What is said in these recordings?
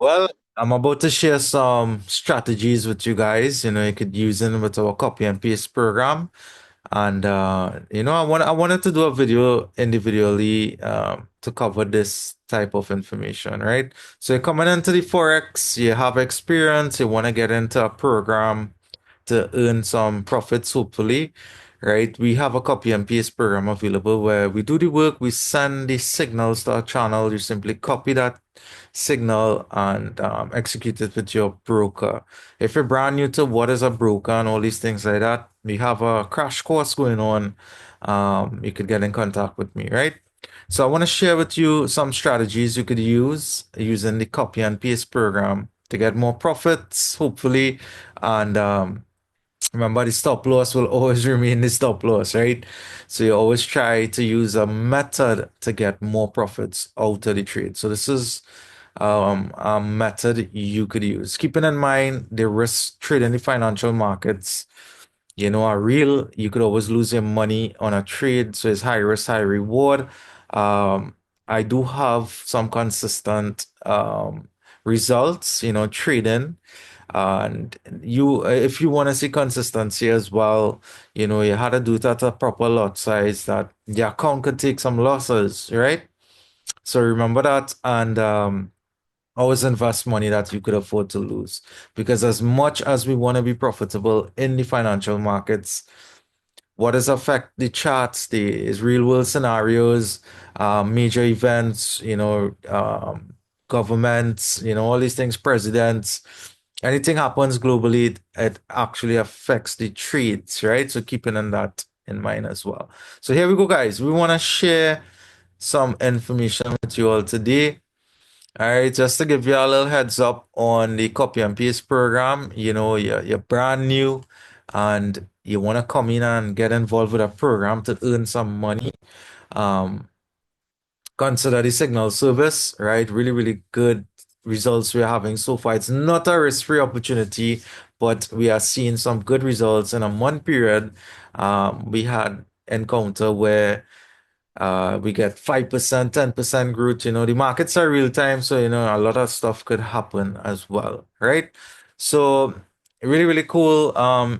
Well, I'm about to share some strategies with you guys. You could use them with our copy and paste program. And I wanted to do a video individually to cover this type of information, right? So you're coming into the Forex, you have experience, you want to get into a program to earn some profits, hopefully, right? We have a copy and paste program available where we do the work, we send the signals to our channel, you simply copy that signal and execute it with your broker. If you're brand new to what is a broker and all these things like that, we have a crash course going on. You could get in contact with me, right? So I want to share with you some strategies you could use using the copy and paste program to get more profits, hopefully, and remember, the stop loss will always remain the stop loss, right? So you always try to use a method to get more profits out of the trade. So this is a method you could use. Keeping in mind the risk trade in the financial markets, are real. You could always lose your money on a trade. So it's high risk, high reward. Um, I do have some consistent results, trading. And if you want to see consistency as well, you had to do it at a proper lot size that the account could take some losses, right? So remember that and always invest money that you could afford to lose. Because as much as we want to be profitable in the financial markets, what does affect the charts, the is real world scenarios, major events, governments, all these things, presidents, anything happens globally, it actually affects the trades, right? So keeping that in mind as well. So here we go, guys. We want to share some information with you all today. All right, just to give you a little heads up on the copy and paste program, you're brand new and you want to come in and get involved with a program to earn some money. Um, Consider the signal service, right? Really, really good results we're having so far. It's not a risk-free opportunity, but we are seeing some good results in a month period. We had encounter where we get 5%, 10% growth. The markets are real time, so a lot of stuff could happen as well, right? So really, really cool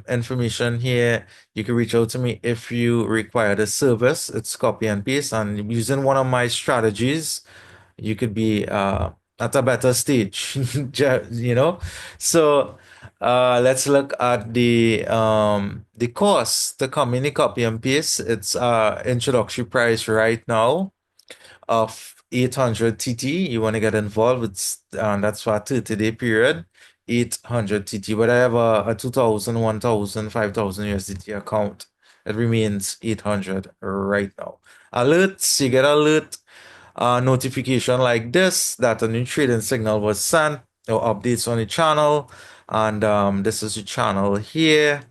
information here. You can reach out to me if you require the service. It's copy and paste, and using one of my strategies, you could be at a better stage, you know. So let's look at the cost to come in the copy and paste. It's introductory price right now of 800 TT. You want to get involved with, that's for a 30-day period, 800 TT. But I have a 2000, 1000, 5000 USDT account. It remains 800 right now. Alerts, you get alert notification like this that a new trading signal was sent or updates on the channel. And this is the channel here.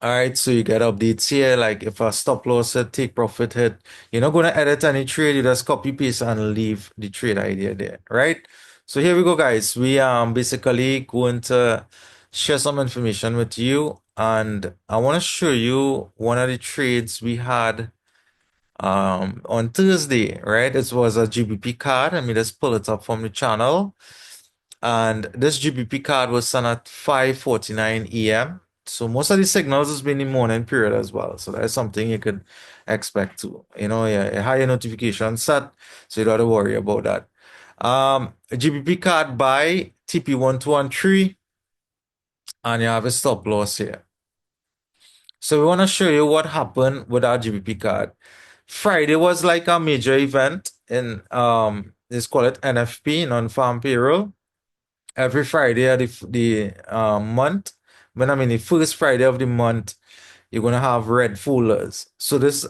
All right, so you get updates here, like if a stop loss hit, take profit hit, you're not going to edit any trade, you just copy paste and leave the trade idea there, right? So here we go, guys. We basically going to share some information with you, and I want to show you one of the trades we had on Thursday, right? It was a GBP card. Let me just pull it up from the channel. And this GBP card was sent at 5:49 a.m. So most of the signals has been in morning period as well. So that's something you could expect to. A higher notification set, so you don't have to worry about that. A GBP card by TP1213, and you have a stop loss here. So we want to show you what happened with our GBP card. Friday was like a major event in let's call it NFP, non-farm payroll. Every Friday of the month, when I mean the first Friday of the month, you're gonna have red folders. So this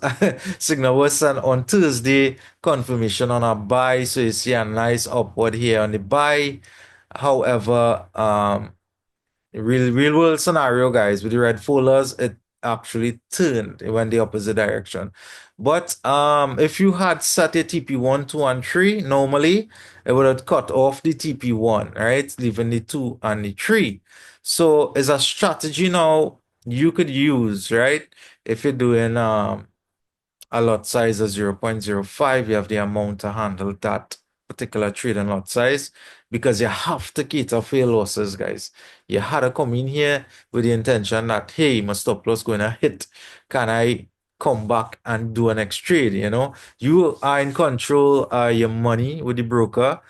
signal was sent on Thursday, confirmation on a buy. So you see a nice upward here on the buy. However, real world scenario, guys, with the red folders, it actually turned, it went the opposite direction. But if you had set a TP1, 2, and 3, normally it would have cut off the TP1, right? Leaving the 2 and the 3. So it's a strategy now you could use, right? If you're doing a lot size of 0.05, you have the amount to handle that particular trade and lot size because you have to cater for your losses, guys. You had to come in here with the intention that, hey, my stop loss going to hit. Can I come back and do an next trade? You know, you are in control of your money with the broker,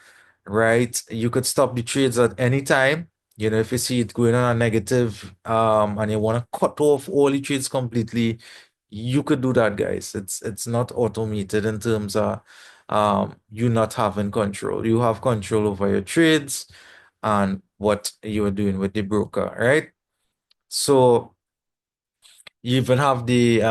right? You could stop the trades at any time. You know, if you see it going on a negative, and you want to cut off all the trades completely, you could do that, guys. It's not automated in terms of you not having control. You have control over your trades and what you're doing with the broker, right? So you even have the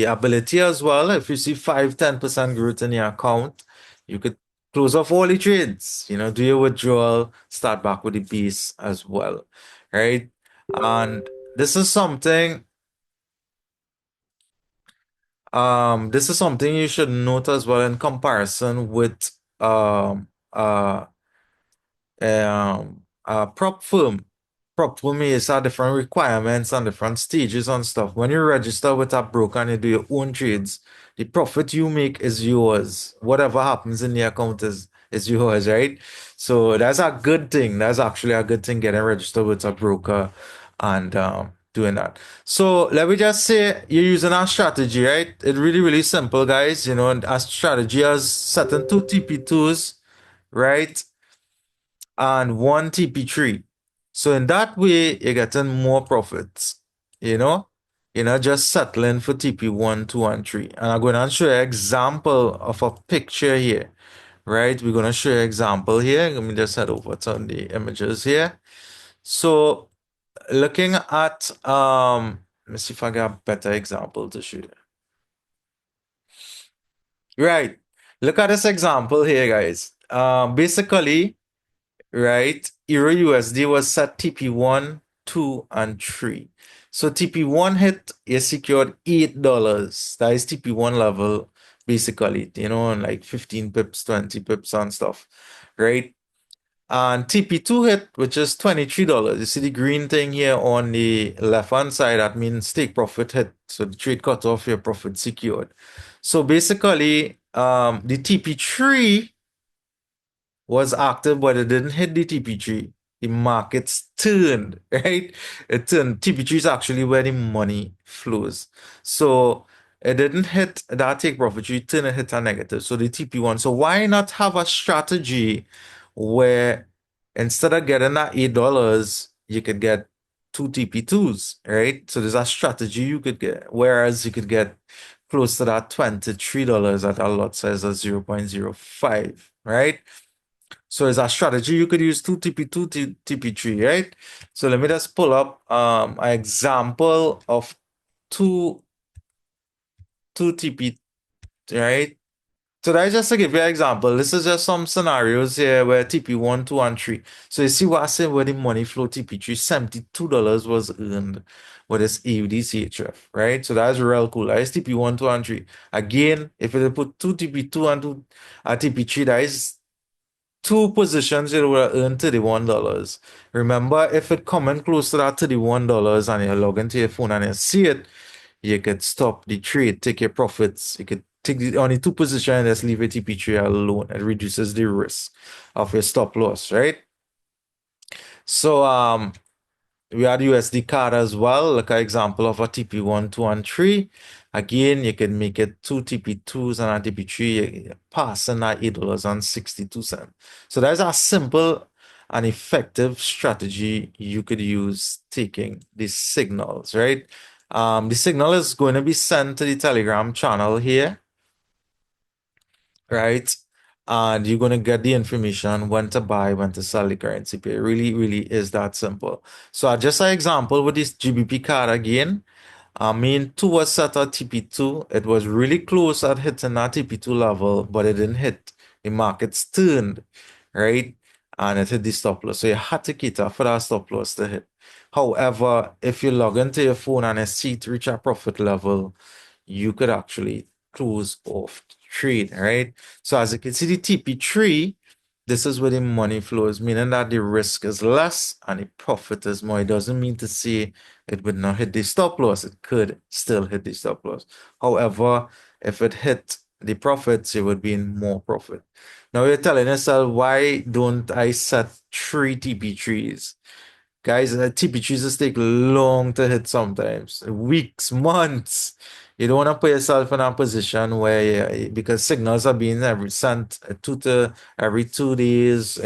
ability as well. If you see 5-10% growth in your account, you could close off all the trades, you know, do your withdrawal, start back with the base as well, right? And this is something this is something you should note as well in comparison with prop firm. Prop firm is have different requirements and different stages and stuff. When you register with a broker and you do your own trades, the profit you make is yours. Whatever happens in the account is yours, right? So that's a good thing. That's actually a good thing getting registered with a broker and doing that. So let me just say you're using a strategy, right? It's really, really simple, guys. You know, and a strategy has setting two TP2s, right? And one TP3. So in that way, you're getting more profits, you know? You're not just settling for TP1, 2, and 3. And I'm going to show you an example of a picture here, right? We're going to show you an example here. Let me just head over to the images here. So looking at, let me see if I got a better example to show you. Right. Look at this example here, guys. Basically, right? Euro USD was set TP1, 2, and 3. So TP1 hit, you secured $8. That is TP1 level, basically, you know, like 15 pips, 20 pips and stuff, right? And TP2 hit, which is $23. You see the green thing here on the left-hand side, that means take profit hit. So the trade cut off, your profit secured. So basically, the TP3 was active, but it didn't hit the TP3. The markets turned, right? It turned. TP3 is actually where the money flows. So it didn't hit that take profit. You turn it hit a negative. So the TP1. So why not have a strategy where instead of getting that $8, you could get two TP2s, right? So there's a strategy you could get. Whereas you could get close to that $23 at a lot size of 0.05, right? So it's a strategy you could use 2TP2, TP3, right? So let me just pull up an example of two 2TP, right? So that's just to give you an example. This is just some scenarios here where TP1, 2, and 3. So you see what I said where the money flow TP3, $72 was earned with this AUD right? So that's real cool. That is TP1, 2, and 3. Again, if you put two TP2 and two TP3, that is two positions, you will earn $31. Remember, if it come in close to that $31 and you log into your phone and you see it, you could stop the trade, take your profits. You could take the only two positions and just leave a TP3 alone. It reduces the risk of your stop loss, right? So we had USD card as well, like an example of a TP1, 2, and 3. Again, you can make it two TP2s and a TP3, passing that $8.62. So that's a simple and effective strategy you could use taking these signals, right? The signal is going to be sent to the Telegram channel here, right? And you're going to get the information when to buy, when to sell the currency pair. It really, really is that simple. So just an example with this GBP card again. I mean, two was set at TP2. It was really close at hitting that TP2 level, but it didn't hit. The markets turned, right? And it hit the stop loss. So you had to cater for that stop loss to hit. However, if you log into your phone and you see it reach a profit level, you could actually close off the trade, right? So as you can see, the TP3, this is where the money flows, meaning that the risk is less and the profit is more. It doesn't mean to say it would not hit the stop loss. It could still hit the stop loss. However, if it hit the profits, it would be in more profit. Now you're telling yourself, why don't I set three TP3s? Guys, TP3s just take long to hit sometimes, weeks, months. You don't want to put yourself in a position where, because signals are being sent every 2 days,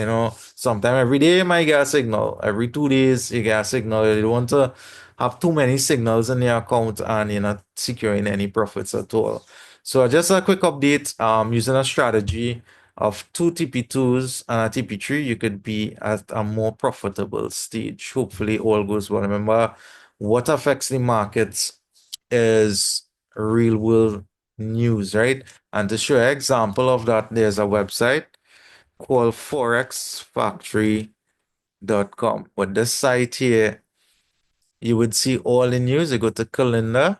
sometime every day you might get a signal. Every 2 days you get a signal. You don't want to have too many signals in your account and you're not securing any profits at all. So just a quick update, using a strategy of two TP2s and a TP3, you could be at a more profitable stage. Hopefully, all goes well. Remember, what affects the markets is real world news, right? And to show an example of that, there's a website called forexfactory.com. But this site here, you would see all the news. You go to calendar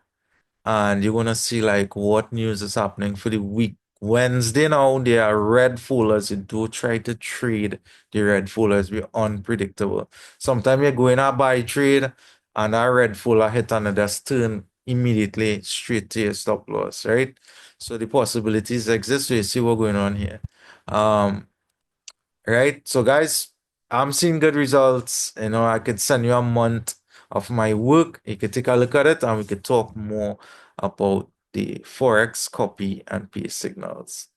and you're gonna see like what news is happening for the week. Wednesday now, there are red folders. You do try to trade the red folders, be unpredictable. Sometimes you're going a buy trade and that red folder hit and it just turn immediately straight to your stop loss, right? So the possibilities exist. So you see what's going on here. Um, right? So guys, I'm seeing good results. I could send you a month of my work. You could take a look at it and we could talk more about the Forex copy and paste signals.